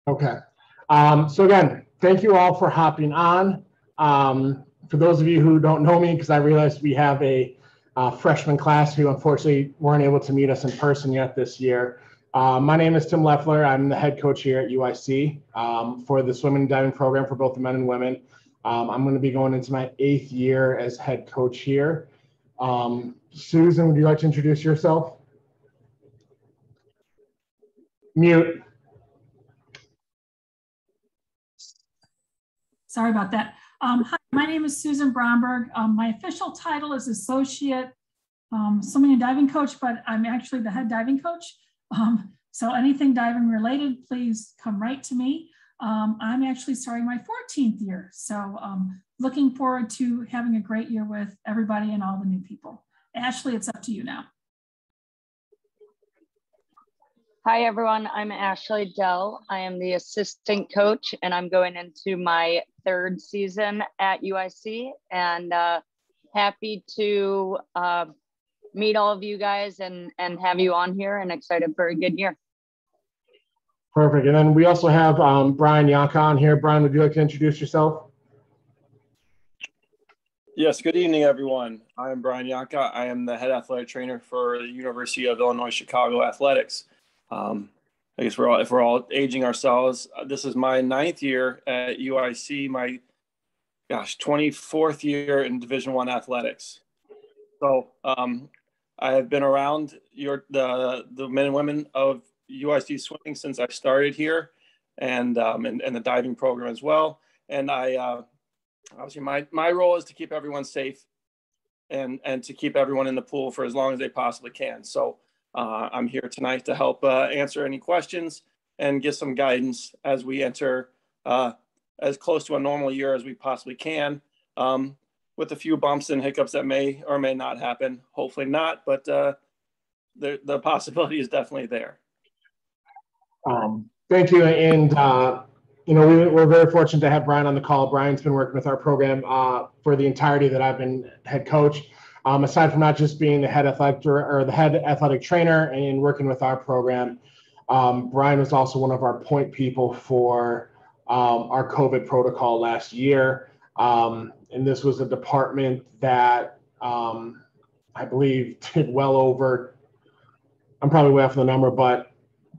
Okay. So again, thank you all for hopping on. For those of you who don't know me, because I realized we have a freshman class who unfortunately weren't able to meet us in person yet this year. My name is Tim Leffler. I'm the head coach here at UIC for the swimming and diving program for both the men and women. I'm going to be going into my 8th year as head coach here. Susan, would you like to introduce yourself? Mute. Sorry about that. Hi, my name is Susan Bromberg. My official title is Associate Swimming and Diving Coach, but I'm actually the head diving coach. So anything diving related, please come right to me. I'm actually starting my 14th year. So looking forward to having a great year with everybody and all the new people. Ashley, it's up to you now. Hi, everyone. I'm Ashley Dell. I am the assistant coach, and I'm going into my 3rd season at UIC, and happy to meet all of you guys and have you on here, and excited for a good year. Perfect. And then we also have Brian Yanka on here. Brian, would you like to introduce yourself? Yes, good evening, everyone. I am Brian Yanka. I am the head athletic trainer for the University of Illinois Chicago Athletics. I guess if we're all aging ourselves, this is my 9th year at UIC, my 24th year in Division I athletics. So I have been around the men and women of UIC swimming since I started here, and the diving program as well. And I obviously my role is to keep everyone safe and to keep everyone in the pool for as long as they possibly can. So I'm here tonight to help answer any questions and give some guidance as we enter as close to a normal year as we possibly can, with a few bumps and hiccups that may or may not happen. Hopefully not, but the possibility is definitely there. Thank you. And, we're very fortunate to have Brian on the call. Brian's been working with our program for the entirety that I've been head coach. Aside from not just being the head athletic trainer and working with our program, Brian was also one of our point people for our COVID protocol last year. And this was a department that I believe did well over, I'm probably way off the number, but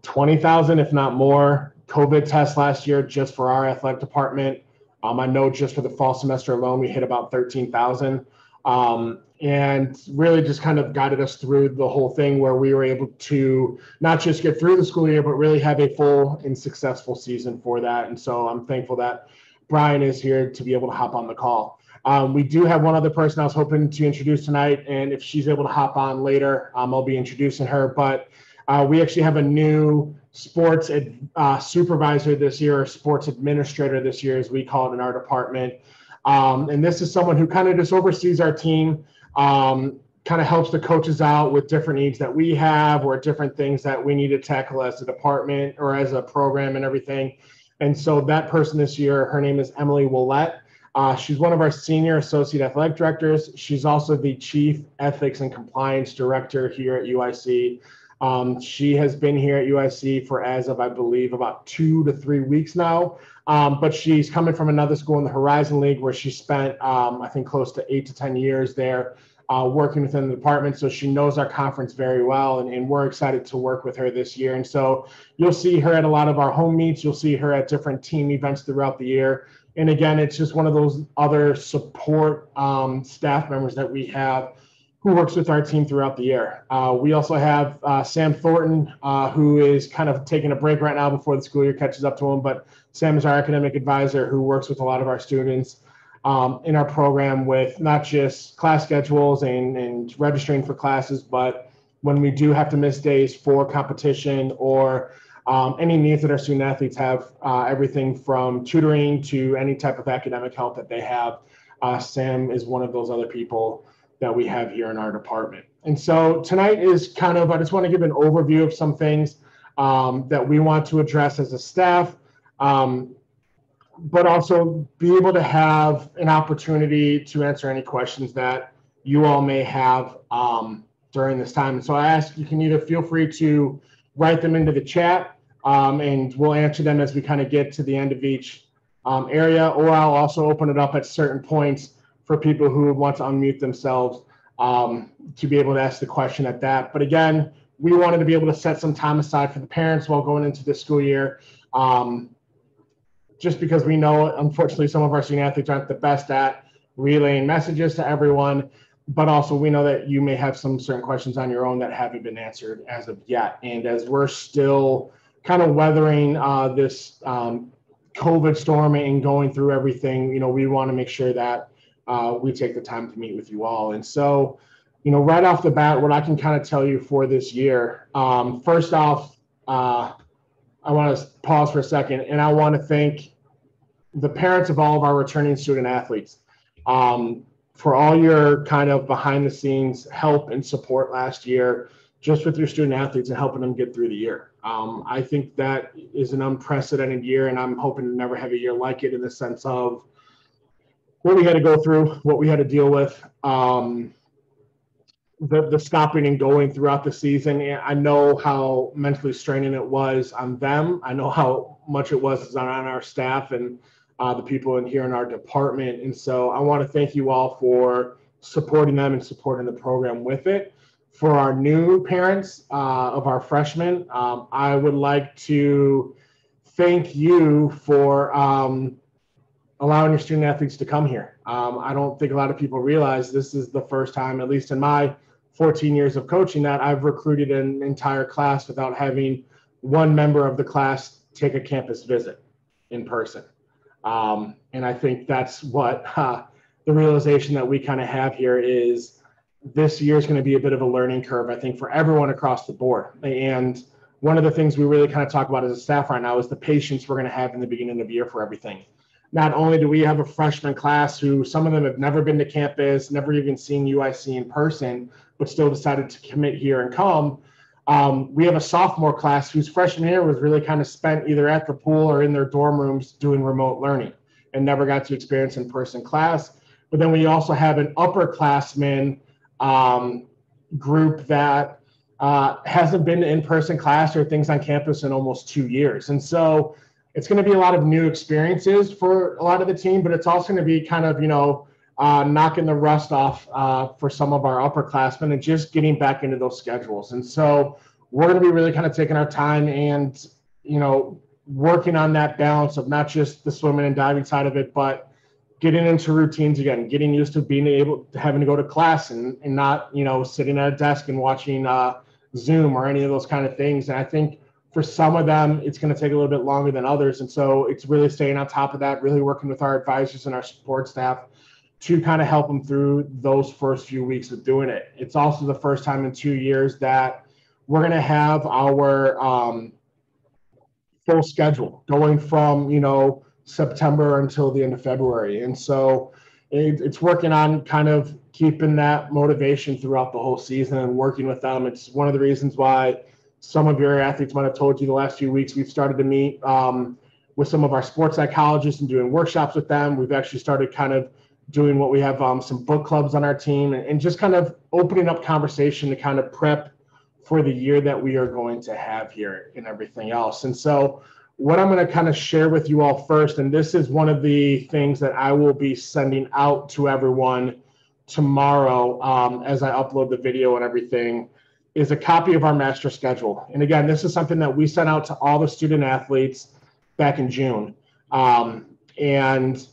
20,000, if not more, COVID tests last year just for our athletic department. I know just for the fall semester alone, we hit about 13,000. And really just kind of guided us through the whole thing where we were able to not just get through the school year, but really have a full and successful season for that. And so I'm thankful that Brian is here to be able to hop on the call. We do have one other person I was hoping to introduce tonight, and if she's able to hop on later, I'll be introducing her. But we actually have a new sports supervisor this year, or sports administrator this year, as we call it in our department. And this is someone who kind of just oversees our team, kind of helps the coaches out with different needs that we have or different things that we need to tackle as a department or as a program and everything. And so that person this year, her name is Emily Willette. She's one of our senior associate athletic directors. She's also the chief ethics and compliance director here at UIC. She has been here at UIC for, as of, I believe, about 2 to 3 weeks now. But she's coming from another school in the Horizon League where she spent, I think, close to 8 to 10 years there working within the department. So she knows our conference very well, and we're excited to work with her this year. And so you'll see her at a lot of our home meets. You'll see her at different team events throughout the year. And again, it's just one of those other support staff members that we have who works with our team throughout the year. We also have Sam Thornton, who is kind of taking a break right now before the school year catches up to him. But Sam is our academic advisor who works with a lot of our students in our program with not just class schedules and registering for classes, but when we do have to miss days for competition or any needs that our student athletes have, everything from tutoring to any type of academic help that they have. Sam is one of those other people that we have here in our department. And so tonight is kind of, I just want to give an overview of some things that we want to address as a staff, but also be able to have an opportunity to answer any questions that you all may have during this time. And so I ask, you can either feel free to write them into the chat, and we'll answer them as we kind of get to the end of each area, or I'll also open it up at certain points for people who want to unmute themselves to be able to ask the question at that. But again, we wanted to be able to set some time aside for the parents while going into the school year, just because we know, unfortunately, some of our student athletes aren't the best at relaying messages to everyone, but also we know that you may have some certain questions on your own that haven't been answered as of yet. And as we're still kind of weathering this COVID storm and going through everything, we want to make sure that we take the time to meet with you all. And so, right off the bat, what I can kind of tell you for this year, first off, I want to pause for a second, and I want to thank the parents of all of our returning student athletes for all your kind of behind the scenes help and support last year, just with your student athletes and helping them get through the year. I think that is an unprecedented year, and I'm hoping to never have a year like it in the sense of what we had to go through, what we had to deal with, the stopping and going throughout the season. And I know how mentally straining it was on them. I know how much it was on our staff and the people in here in our department. And so I want to thank you all for supporting them and supporting the program with it. For our new parents of our freshmen, I would like to thank you for allowing your student athletes to come here. I don't think a lot of people realize this is the first time, at least in my 14 years of coaching, that I've recruited an entire class without having one member of the class take a campus visit in person. And I think that's what the realization that we kind of have here is this year is going to be a bit of a learning curve, I think, for everyone across the board. And one of the things we really kind of talk about as a staff right now is the patience we're going to have in the beginning of the year for everything. Not only do we have a freshman class who some of them have never been to campus, never even seen UIC in person, but still decided to commit here and come. We have a sophomore class whose freshman year was really kind of spent either at the pool or in their dorm rooms doing remote learning and never got to experience in-person class. But then we also have an upperclassman group that hasn't been to in-person class or things on campus in almost 2 years. And so it's going to be a lot of new experiences for a lot of the team, but it's also going to be kind of, knocking the rust off for some of our upperclassmen and just getting back into those schedules. And so we're going to be really kind of taking our time and, working on that balance of not just the swimming and diving side of it, but getting into routines again, getting used to being able to having to go to class and not, sitting at a desk and watching Zoom or any of those kind of things. And I think for some of them, it's going to take a little bit longer than others. And so it's really staying on top of that, really working with our advisors and our support staff to kind of help them through those first few weeks of doing it. It's also the first time in 2 years that we're going to have our full schedule going from, September until the end of February. And so it's working on kind of keeping that motivation throughout the whole season and working with them. It's one of the reasons why some of your athletes might have told you the last few weeks we've started to meet with some of our sports psychologists and doing workshops with them. We've actually started kind of doing what we have some book clubs on our team and just kind of opening up conversation to kind of prep for the year that we are going to have here and everything else. And so what I'm going to kind of share with you all first, and this is one of the things that I will be sending out to everyone tomorrow as I upload the video and everything, is a copy of our master schedule. And again, this is something that we sent out to all the student athletes back in June. And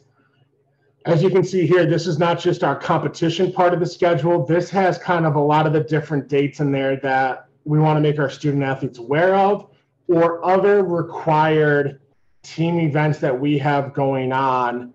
as you can see here, this is not just our competition part of the schedule. This has kind of a lot of the different dates in there that we want to make our student athletes aware of, or other required team events that we have going on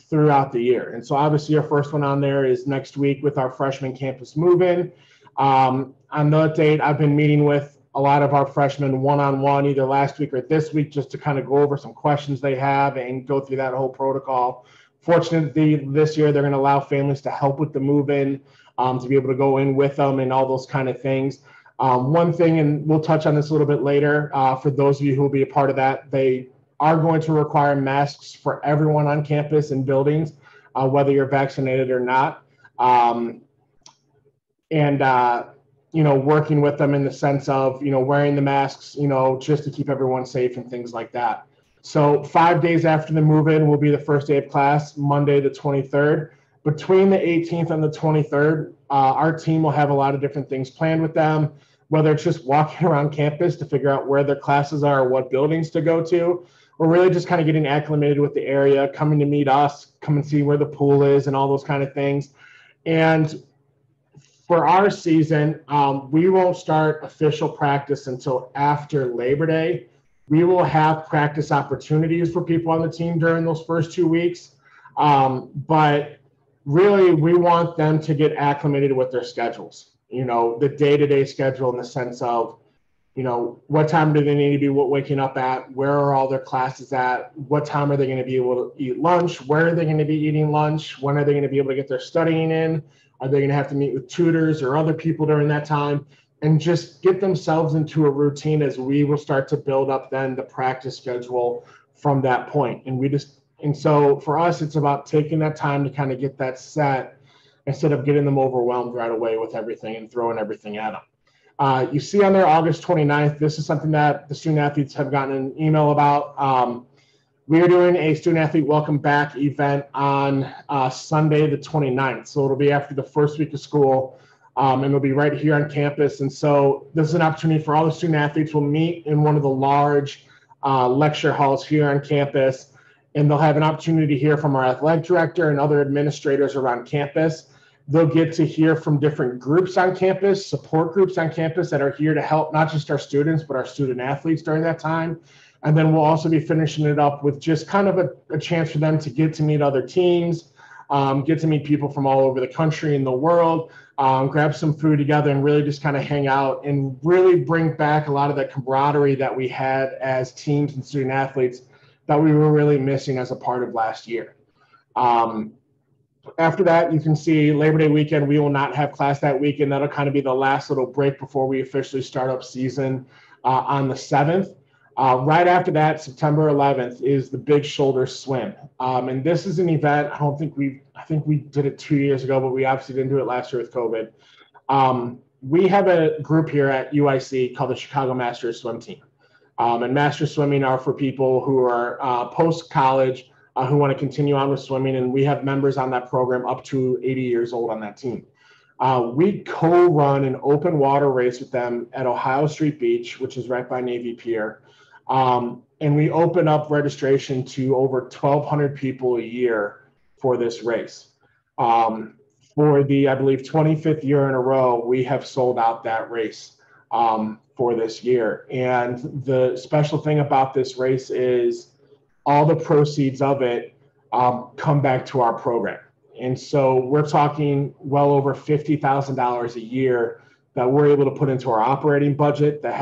throughout the year. And so obviously our first one on there is next week with our freshman campus move-in. On that date, I've been meeting with a lot of our freshmen one-on-one either last week or this week just to kind of go over some questions they have and go through that whole protocol. Fortunately, this year they're going to allow families to help with the move-in, to be able to go in with them and all those kind of things. One thing, and we'll touch on this a little bit later, for those of you who will be a part of that, they are going to require masks for everyone on campus and buildings, whether you're vaccinated or not. working with them in the sense of, wearing the masks, just to keep everyone safe and things like that. So 5 days after the move-in will be the first day of class, Monday the 23rd. Between the 18th and the 23rd, our team will have a lot of different things planned with them, whether it's just walking around campus to figure out where their classes are or what buildings to go to, or really just kind of getting acclimated with the area, coming to meet us, come and see where the pool is and all those kind of things. And for our season, we won't start official practice until after Labor Day. We will have practice opportunities for people on the team during those first 2 weeks. But really, we want them to get acclimated with their schedules, the day-to-day schedule in the sense of, what time do they need to be waking up at? Where are all their classes at? What time are they going to be able to eat lunch? Where are they going to be eating lunch? When are they going to be able to get their studying in? Are they going to have to meet with tutors or other people during that time? And just get themselves into a routine as we will start to build up then the practice schedule from that point. And so for us, it's about taking that time to kind of get that set instead of getting them overwhelmed right away with everything and throwing everything at them. You see on there August 29th, this is something that the student athletes have gotten an email about. We are doing a student athlete welcome back event on Sunday the 29th. So it'll be after the first week of school, and it'll be right here on campus. And so this is an opportunity for all the student athletes. We'll meet in one of the large lecture halls here on campus, and they'll have an opportunity to hear from our athletic director and other administrators around campus. They'll get to hear from different groups on campus, support groups on campus that are here to help not just our students, but our student athletes during that time. And then we'll also be finishing it up with just kind of a chance for them to get to meet other teams, get to meet people from all over the country and the world, grab some food together and really just kind of hang out and really bring back a lot of that camaraderie that we had as teams and student athletes that we were really missing as a part of last year. After that, you can see Labor Day weekend, we will not have class that weekend. That'll kind of be the last little break before we officially start up season on the 7th. Right after that, September 11th is the Big Shoulder Swim. And this is an event, I think we did it 2 years ago, but we obviously didn't do it last year with COVID. We have a group here at UIC called the Chicago Masters Swim Team. And master swimming are for people who are post-college, who want to continue on with swimming. And we have members on that program up to 80 years old on that team. We co-run an open water race with them at Ohio Street Beach, which is right by Navy Pier. And we open up registration to over 1,200 people a year for this race. For the, I believe, 25th year in a row, we have sold out that race for this year. And the special thing about this race is all the proceeds of it come back to our program. And so we're talking well over $50,000 a year that we're able to put into our operating budget that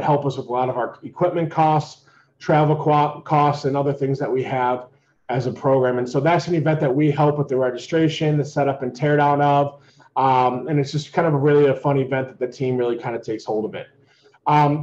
help us with a lot of our equipment costs, travel costs, and other things that we have as a program. And so that's an event that we help with the registration, the setup and tear down of. And it's just kind of really a fun event that the team really kind of takes hold of it.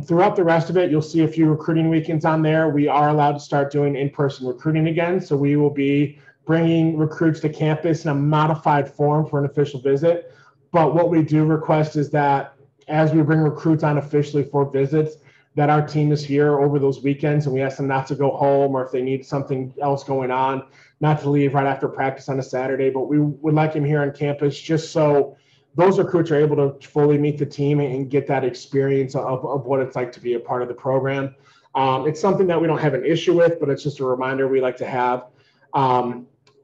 Throughout the rest of it, you'll see a few recruiting weekends on there. We are allowed to start doing in-person recruiting again. So we will be bringing recruits to campus in a modified form for an official visit. But what we do request is that as we bring recruits on officially for visits, that our team is here over those weekends, and we ask them not to go home, or if they need something else going on, not to leave right after practice on a Saturday. But we would like them here on campus just so those recruits are able to fully meet the team and get that experience of what it's like to be a part of the program. It's something that we don't have an issue with, but it's just a reminder we like to have.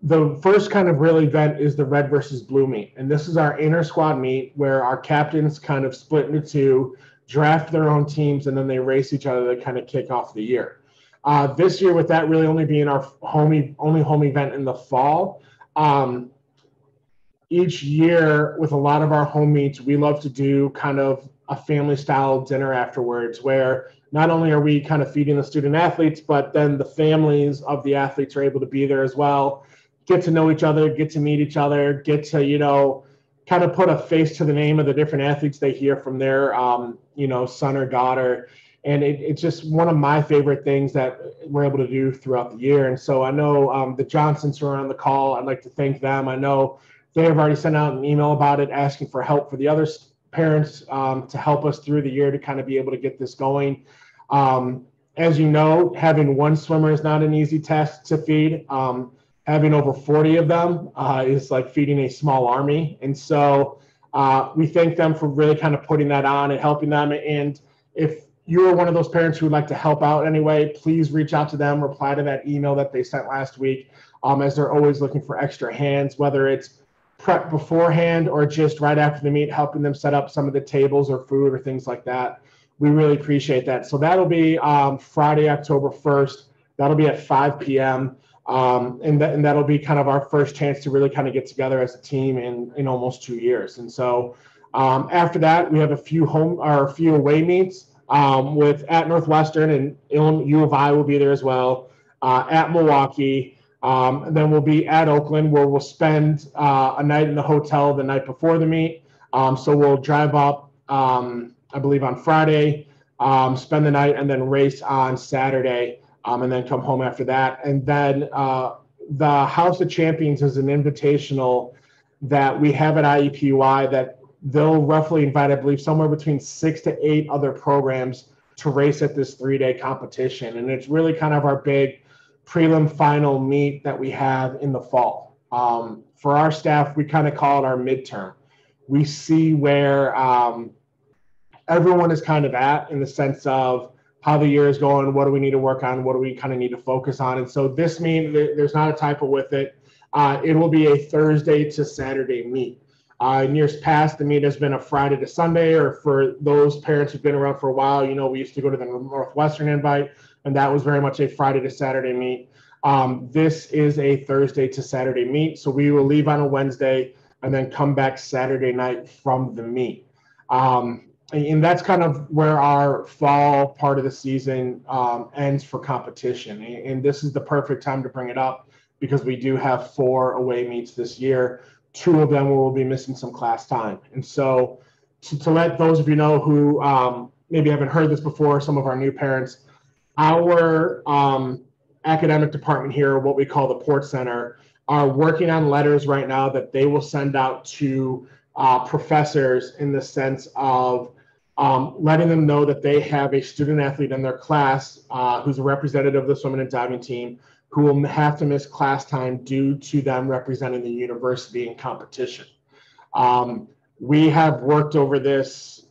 The first kind of real event is the red versus blue meet. And this is our inter squad meet where our captains kind of split into two, draft their own teams, and then they race each other to kind of kick off the year. This year, with that really only being our only home event in the fall, each year with a lot of our home meets, we love to do kind of a family style dinner afterwards, where not only are we kind of feeding the student athletes, but then the families of the athletes are able to be there as well, get to know each other, get to meet each other, get to, kind of put a face to the name of the different athletes they hear from their, son or daughter. And it's just one of my favorite things that we're able to do throughout the year. And so I know the Johnsons who are on the call, I'd like to thank them. I know they have already sent out an email about it, asking for help for the other parents to help us through the year to kind of be able to get this going. As you know, having one swimmer is not an easy task to feed. Having over 40 of them is like feeding a small army. And so we thank them for really kind of putting that on and helping them. And if you're one of those parents who would like to help out anyway, please reach out to them, reply to that email that they sent last week, as they're always looking for extra hands, whether it's prep beforehand or just right after the meet, helping them set up some of the tables or food or things like that. We really appreciate that. So that'll be Friday, October 1st. That'll be at 5 p.m. And that'll be kind of our first chance to really kind of get together as a team in almost 2 years. And so after that, we have a few away meets with at Northwestern, and U of I will be there as well, at Milwaukee. And then we'll be at Oakland, where we'll spend a night in the hotel the night before the meet. So we'll drive up, I believe, on Friday, spend the night, and then race on Saturday, and then come home after that. And then the House of Champions is an invitational that we have at IUPUI that they'll roughly invite, I believe, somewhere between 6 to 8 other programs to race at this 3-day competition. And it's really kind of our big prelim final meet that we have in the fall. For our staff, we kind of call it our midterm. We see where everyone is kind of at in the sense of how the year is going, what do we need to work on, what do we kind of need to focus on. And so this meet, there's not a typo with it. It will be a Thursday to Saturday meet. In years past, the meet has been a Friday to Sunday, or for those parents who've been around for a while, you know, we used to go to the Northwestern Invite, and that was very much a Friday to Saturday meet. This is a Thursday to Saturday meet, so we will leave on a Wednesday and then come back Saturday night from the meet. And that's kind of where our fall part of the season ends for competition. And this is the perfect time to bring it up because we do have 4 away meets this year. 2 of them will be missing some class time. And so to let those of you know who maybe haven't heard this before, some of our new parents, our academic department here, what we call the Port Center, are working on letters right now that they will send out to professors in the sense of letting them know that they have a student athlete in their class who's a representative of the swimming and diving team who will have to miss class time due to them representing the university in competition. We have worked over this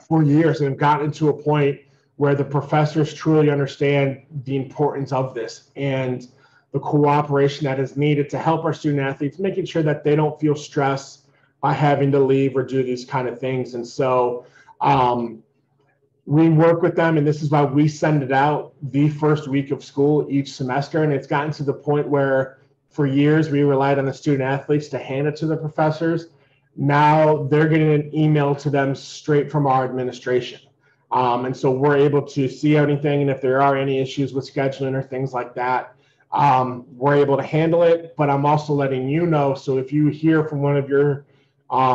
for years and have gotten to a point where the professors truly understand the importance of this and the cooperation that is needed to help our student athletes, making sure that they don't feel stressed by having to leave or do these kind of things. And so we work with them, and this is why we send it out the first week of school each semester. And it's gotten to the point where for years we relied on the student athletes to hand it to the professors. Now they're getting an email to them straight from our administration. And so we're able to see anything, and if there are any issues with scheduling or things like that, we're able to handle it. But I'm also letting you know, so if you hear from one of your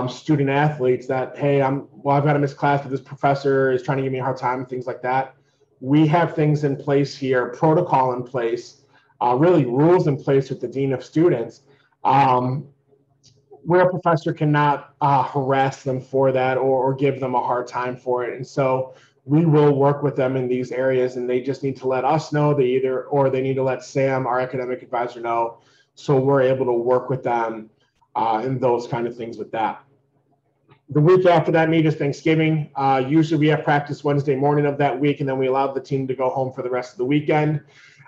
student athletes that, hey, I've got to miss class, but this professor is trying to give me a hard time, things like that, we have things in place here, protocol in place, really rules in place with the dean of students, where a professor cannot harass them for that or give them a hard time for it. And so we will work with them in these areas, and they just need to let us know they need to let Sam, our academic advisor, know, so we're able to work with them and those kind of things with that. The week after that meet is Thanksgiving. Usually we have practice Wednesday morning of that week, and then we allow the team to go home for the rest of the weekend.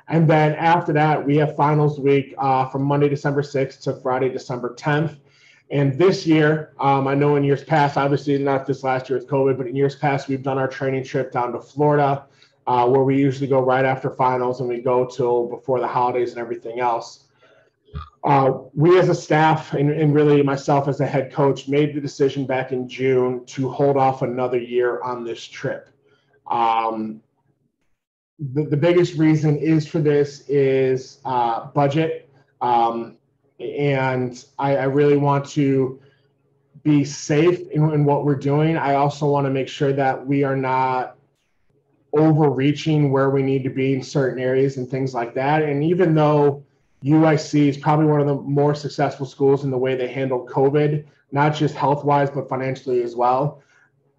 And then after that, we have finals week from Monday, December 6th to Friday, December 10th. And this year, I know in years past, obviously not this last year with COVID, but in years past, we've done our training trip down to Florida, where we usually go right after finals, and we go till before the holidays and everything else. We as a staff, and really myself as a head coach, made the decision back in June to hold off another year on this trip. The biggest reason is for this is budget. And I really want to be safe in what we're doing. I also want to make sure that we are not overreaching where we need to be in certain areas and things like that. And even though UIC is probably one of the more successful schools in the way they handled COVID, not just health-wise, but financially as well.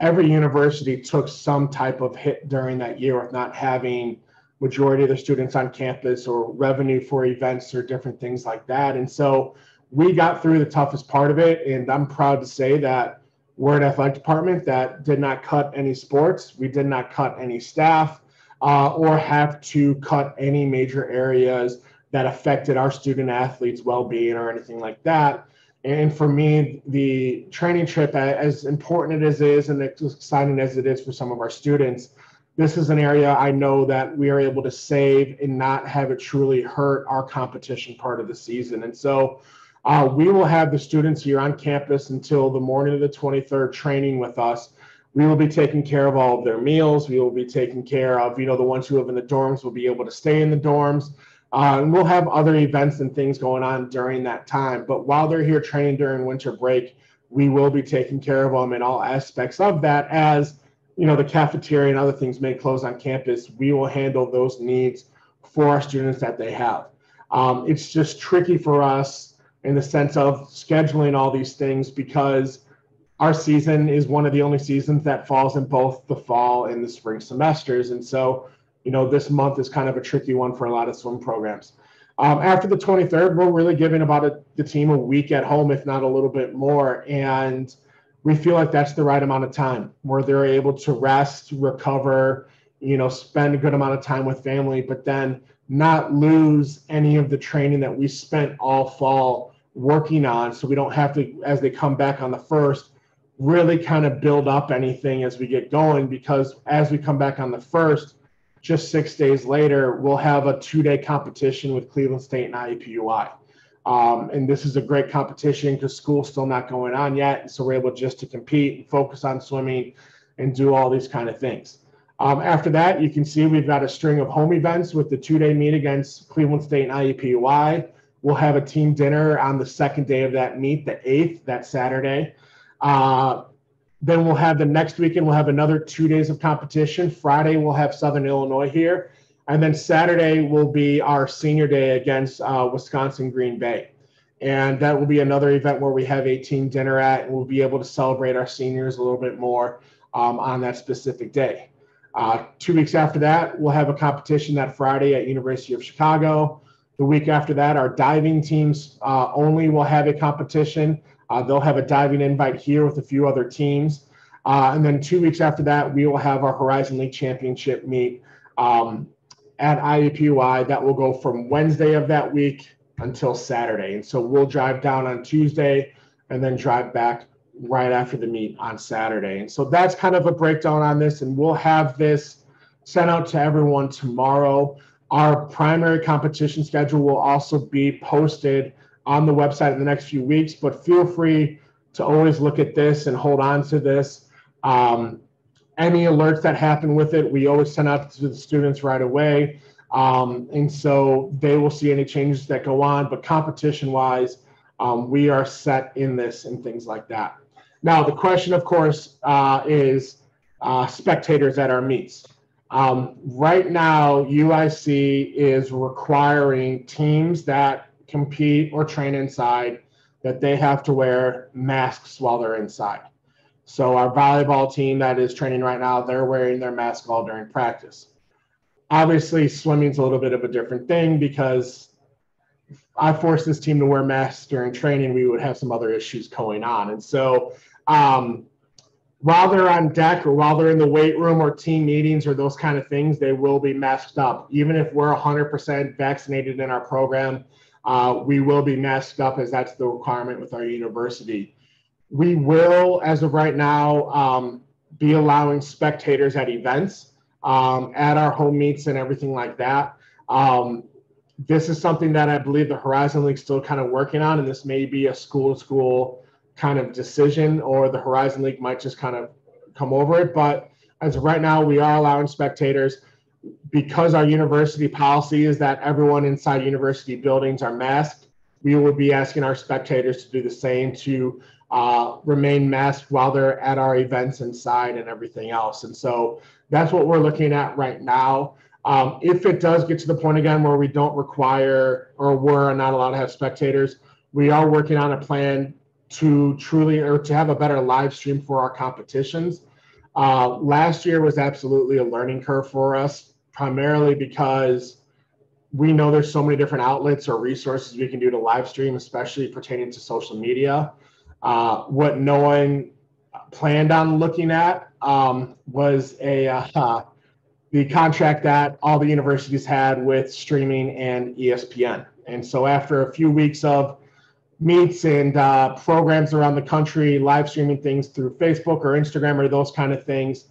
Every university took some type of hit during that year with not having majority of their students on campus or revenue for events or different things like that. And so we got through the toughest part of it. And I'm proud to say that we're an athletic department that did not cut any sports. We did not cut any staff or have to cut any major areas that affected our student athletes' well-being or anything like that. And for me, the training trip, as important as it is and as exciting as it is for some of our students, this is an area I know that we are able to save and not have it truly hurt our competition part of the season. And so we will have the students here on campus until the morning of the 23rd training with us. We will be taking care of all of their meals. We will be taking care of, the ones who live in the dorms will be able to stay in the dorms. And we'll have other events and things going on during that time. But while they're here training during winter break, we will be taking care of them in all aspects of that. As the cafeteria and other things may close on campus, we will handle those needs for our students that they have. It's just tricky for us in the sense of scheduling all these things because our season is one of the only seasons that falls in both the fall and the spring semesters. And so, this month is kind of a tricky one for a lot of swim programs. After the 23rd, we're really giving the team a week at home, if not a little bit more. And we feel like that's the right amount of time where they're able to rest, recover, spend a good amount of time with family, but then not lose any of the training that we spent all fall working on. So we don't have to, as they come back on the 1st, really kind of build up anything as we get going, because as we come back on the 1st, just 6 days later, we'll have a 2-day competition with Cleveland State and IUPUI. And this is a great competition because school's still not going on yet. And so we're able just to compete and focus on swimming and do all these kind of things. After that, you can see we've got a string of home events with the 2-day meet against Cleveland State and IUPUI. We'll have a team dinner on the 2nd day of that meet, the 8th, that Saturday. Then we'll have the next weekend, we'll have another 2 days of competition. Friday, we'll have Southern Illinois here. And then Saturday will be our senior day against Wisconsin Green Bay. And that will be another event where we have a team dinner at, and we'll be able to celebrate our seniors a little bit more on that specific day. 2 weeks after that, we'll have a competition that Friday at University of Chicago. The week after that, our diving teams only will have a competition. They'll have a diving invite here with a few other teams. And then 2 weeks after that, we will have our Horizon League Championship meet at IUPUI. That will go from Wednesday of that week until Saturday. And so we'll drive down on Tuesday and then drive back right after the meet on Saturday. And so that's kind of a breakdown on this. And we'll have this sent out to everyone tomorrow. Our primary competition schedule will also be posted on the website in the next few weeks, but feel free to always look at this and hold on to this. Any alerts that happen with it, we always send out to the students right away. And so they will see any changes that go on, but competition-wise, we are set in this and things like that. Now, the question, of course, is spectators at our meets. Right now, UIC is requiring teams that compete or train inside that they have to wear masks while they're inside. So our volleyball team that is training right now, they're wearing their mask all during practice. Obviously, swimming's a little bit of a different thing because if I forced this team to wear masks during training, we would have some other issues going on. And so while they're on deck or while they're in the weight room or team meetings or those kind of things, they will be masked up. Even if we're 100% vaccinated in our program, we will be masked up as that's the requirement with our university. We will, as of right now, be allowing spectators at events, at our home meets and everything like that. This is something that I believe the Horizon League is still kind of working on, and this may be a school-to-school kind of decision, or the Horizon League might just kind of come over it. But as of right now, we are allowing spectators. Because our university policy is that everyone inside university buildings are masked, we will be asking our spectators to do the same, to remain masked while they're at our events inside and everything else. And so that's what we're looking at right now. If it does get to the point again where we don't require or we're not allowed to have spectators, we are working on a plan to have a better live stream for our competitions. Last year was absolutely a learning curve for us, primarily because we know there's so many different outlets or resources we can do to live stream, especially pertaining to social media. What no one planned on looking at was the contract that all the universities had with streaming and ESPN. And so after a few weeks of meets and programs around the country, live streaming things through Facebook or Instagram or those kind of things,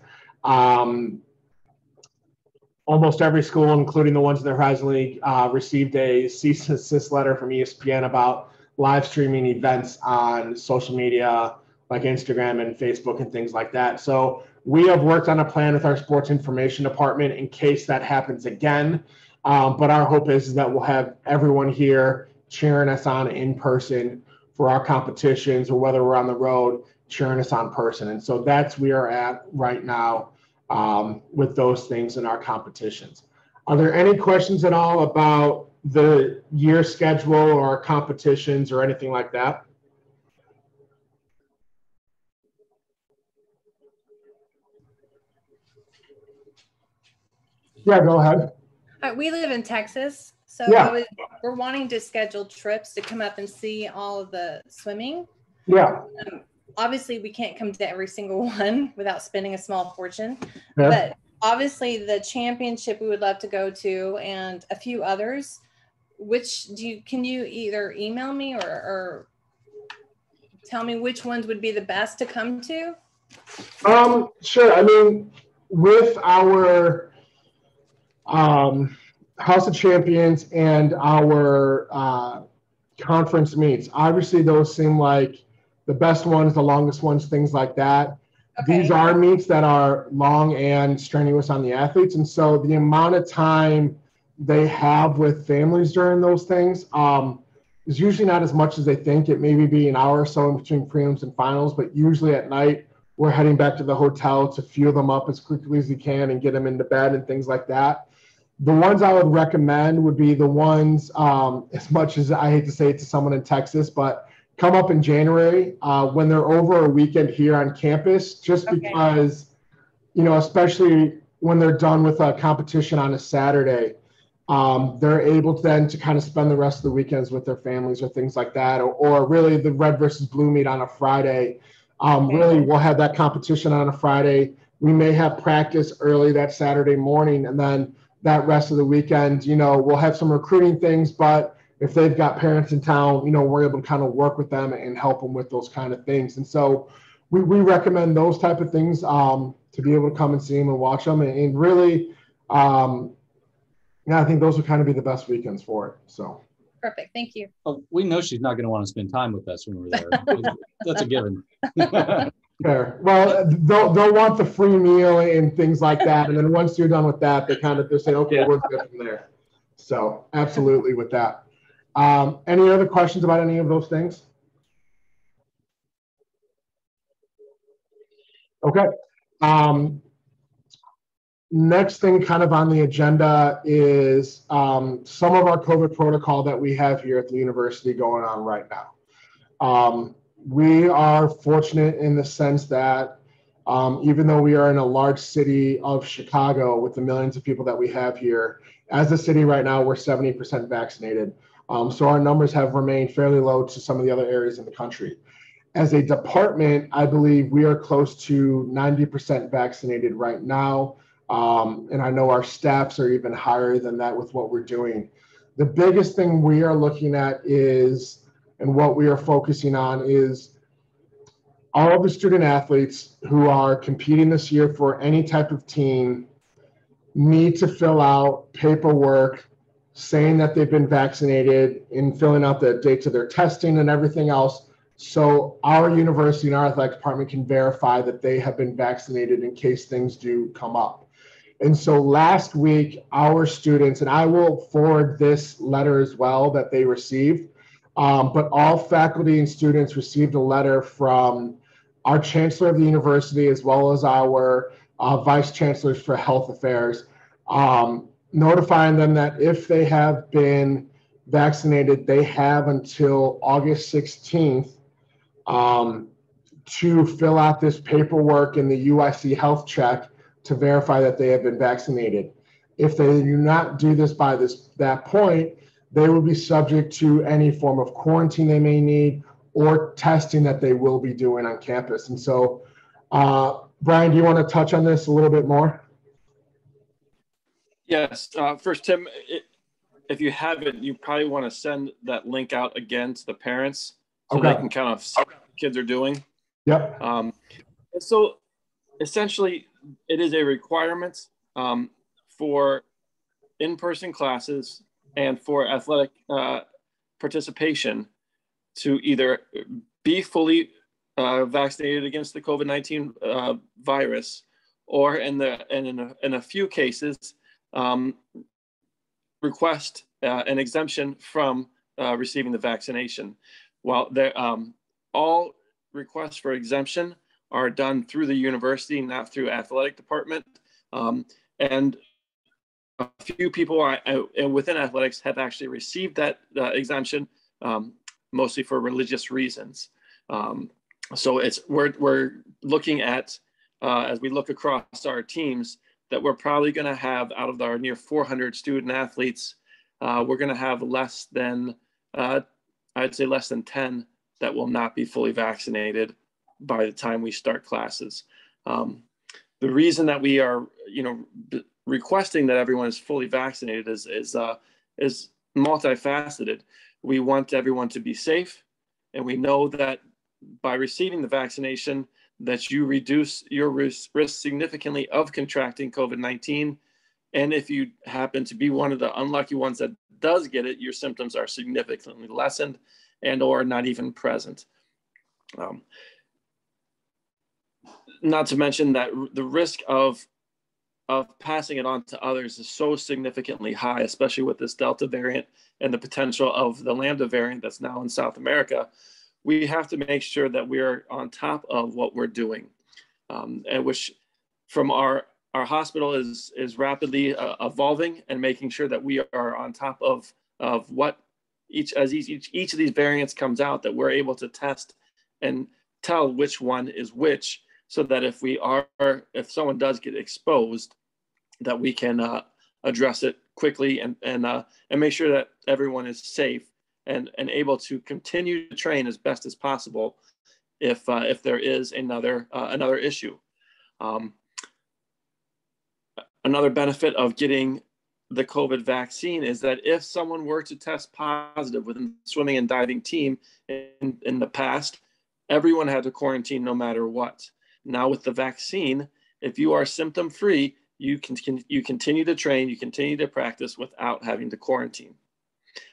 almost every school, including the ones in the Horizon League, received a cease and desist letter from ESPN about live streaming events on social media like Instagram and Facebook and things like that. So we have worked on a plan with our sports information department in case that happens again. But our hope is that we'll have everyone here cheering us on in person for our competitions, or whether we're on the road, cheering us on person. And so that's where we're at right now with those things in our competitions. Are there any questions at all about the year schedule or our competitions or anything like that? Yeah, go ahead. We live in Texas, so Yeah. We're wanting to schedule trips to come up and see all of the swimming. Yeah. Obviously, we can't come to every single one without spending a small fortune. Yeah. But obviously, the championship we would love to go to, and a few others. Can you either email me or tell me which ones would be the best to come to? Sure. I mean, with our House of Champions and our conference meets, obviously those seem like the best ones, the longest ones, things like that. Okay. These are meets that are long and strenuous on the athletes. And so the amount of time they have with families during those things is usually not as much as they think. It maybe be an hour or so in between prelims and finals, but usually at night we're heading back to the hotel to fuel them up as quickly as we can and get them into bed and things like that. The ones I would recommend would be the ones, as much as I hate to say it to someone in Texas, but come up in January when they're over a weekend here on campus, just because, you know, especially when they're done with a competition on a Saturday, they're able then to kind of spend the rest of the weekends with their families or things like that, or really the red versus blue meet on a Friday. Really, we'll have that competition on a Friday. We may have practice early that Saturday morning, and then that rest of the weekend, you know, we'll have some recruiting things, but if they've got parents in town, you know, we're able to kind of work with them and help them with those kind of things. And so we recommend those type of things to be able to come and see them and watch them. And really, yeah, I think those would kind of be the best weekends for it. So. Perfect. Thank you. Well, we know she's not going to want to spend time with us when we're there. That's a given. Fair. Well, they'll want the free meal and things like that. And then once you're done with that, they kind of just say, okay, we're good from there. So absolutely with that. Any other questions about any of those things? Okay. Next thing kind of on the agenda is some of our COVID protocol that we have here at the university going on right now. We are fortunate in the sense that even though we are in a large city of Chicago with the millions of people that we have here, as a city right now, we're 70% vaccinated. So our numbers have remained fairly low to some of the other areas in the country. As a department, I believe we are close to 90% vaccinated right now. And I know our staffs are even higher than that with what we're doing. The biggest thing we are looking at is, and what we are focusing on is all of the student athletes who are competing this year for any type of team need to fill out paperwork saying that they've been vaccinated and filling out the dates of their testing and everything else. So our university and our athletic department can verify that they have been vaccinated in case things do come up. And so last week, our students, and I will forward this letter as well that they received, but all faculty and students received a letter from our chancellor of the university, as well as our vice chancellors for health affairs, notifying them that if they have been vaccinated, they have until August 16th to fill out this paperwork in the UIC health check to verify that they have been vaccinated. If they do not do this by that point, they will be subject to any form of quarantine they may need or testing that they will be doing on campus. And so, Brian, do you want to touch on this a little bit more? Yes. First, Tim, if you haven't, you probably want to send that link out again to the parents so they can kind of see what the kids are doing. Yep. So essentially, it is a requirement for in-person classes and for athletic participation to either be fully vaccinated against the COVID-19 virus, or in a few cases, request an exemption from receiving the vaccination. While all requests for exemption are done through the university, not through athletic department. And a few people within athletics have actually received that exemption, mostly for religious reasons. So we're looking at, as we look across our teams, that we're probably going to have, out of our near 400 student athletes, we're going to have less than, I'd say less than 10 that will not be fully vaccinated by the time we start classes. The reason that we are, requesting that everyone is fully vaccinated is multifaceted. We want everyone to be safe, and we know that by receiving the vaccination, that you reduce your risk significantly of contracting COVID-19. And if you happen to be one of the unlucky ones that does get it, your symptoms are significantly lessened and or not even present. Not to mention that the risk of passing it on to others is so significantly high, especially with this Delta variant and the potential of the Lambda variant that's now in South America. We have to make sure that we are on top of what we're doing, and which from our hospital is rapidly evolving, and making sure that we are on top of what each of these variants comes out, that we're able to test and tell which one is which, so that if someone does get exposed, that we can address it quickly and make sure that everyone is safe and able to continue to train as best as possible if there is another issue. Another benefit of getting the COVID vaccine is that if someone were to test positive within the swimming and diving team in the past, everyone had to quarantine no matter what. Now with the vaccine, if you are symptom-free, you continue to train, you continue to practice without having to quarantine.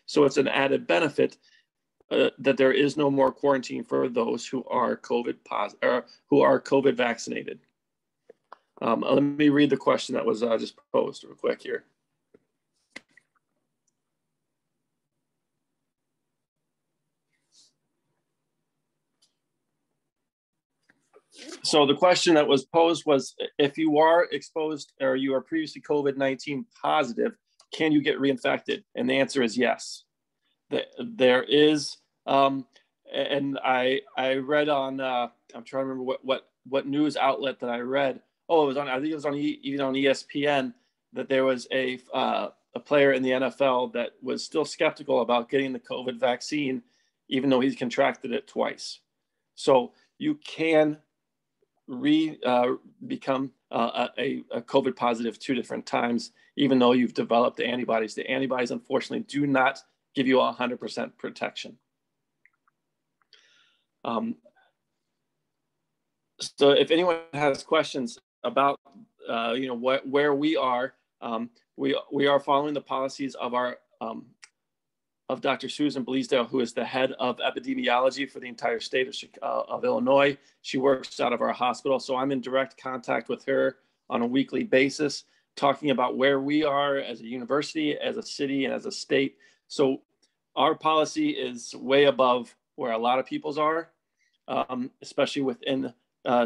So it's an added benefit that there is no more quarantine for those who are COVID positive or who are COVID vaccinated. Let me read the question that was just posed real quick here. So the question that was posed was, if you are exposed or you are previously COVID-19 positive, can you get reinfected? And the answer is yes. There is, and I read on, I'm trying to remember what news outlet that I read. Oh, it was on, I think it was on even on ESPN, that there was a player in the NFL that was still skeptical about getting the COVID vaccine, even though he's contracted it twice. So you can become a COVID positive 2 different times, even though you've developed the antibodies. The antibodies, unfortunately, do not give you 100% protection. So if anyone has questions about, where we are following the policies of our of Dr. Susan Bleasdale, who is the head of epidemiology for the entire state of Illinois. She works out of our hospital. So I'm in direct contact with her on a weekly basis, talking about where we are as a university, as a city, and as a state. So our policy is way above where a lot of people's are, especially within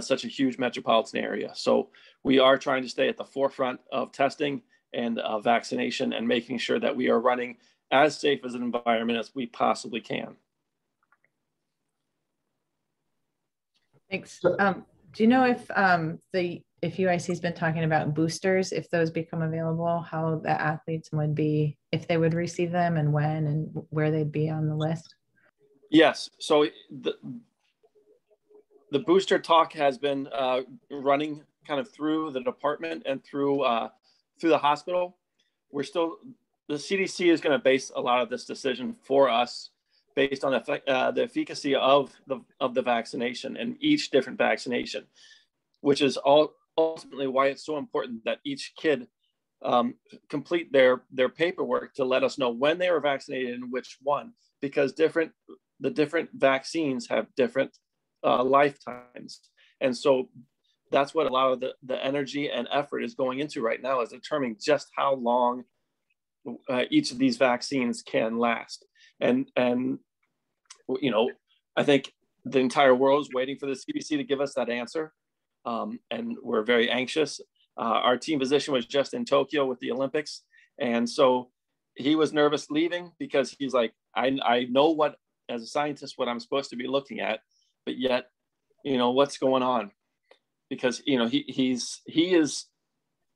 such a huge metropolitan area. So we are trying to stay at the forefront of testing and vaccination, and making sure that we are running as safe as an environment as we possibly can. Thanks. Do you know if if UIC has been talking about boosters, if those become available, how the athletes would be, if they would receive them, and when, and where they'd be on the list? Yes. So the booster talk has been running kind of through the department and through the hospital. We're still, the CDC is going to base a lot of this decision for us based on the efficacy of the vaccination and each different vaccination, which is ultimately why it's so important that each kid complete their paperwork to let us know when they were vaccinated and which one, because the different vaccines have different lifetimes. And so that's what a lot of the energy and effort is going into right now, is determining just how long each of these vaccines can last. And you know, I think the entire world is waiting for the CDC to give us that answer. And we're very anxious. Our team physician was just in Tokyo with the Olympics. And so he was nervous leaving because he's like, I know what, as a scientist, what I'm supposed to be looking at, but yet, you know, what's going on? Because, you know, he is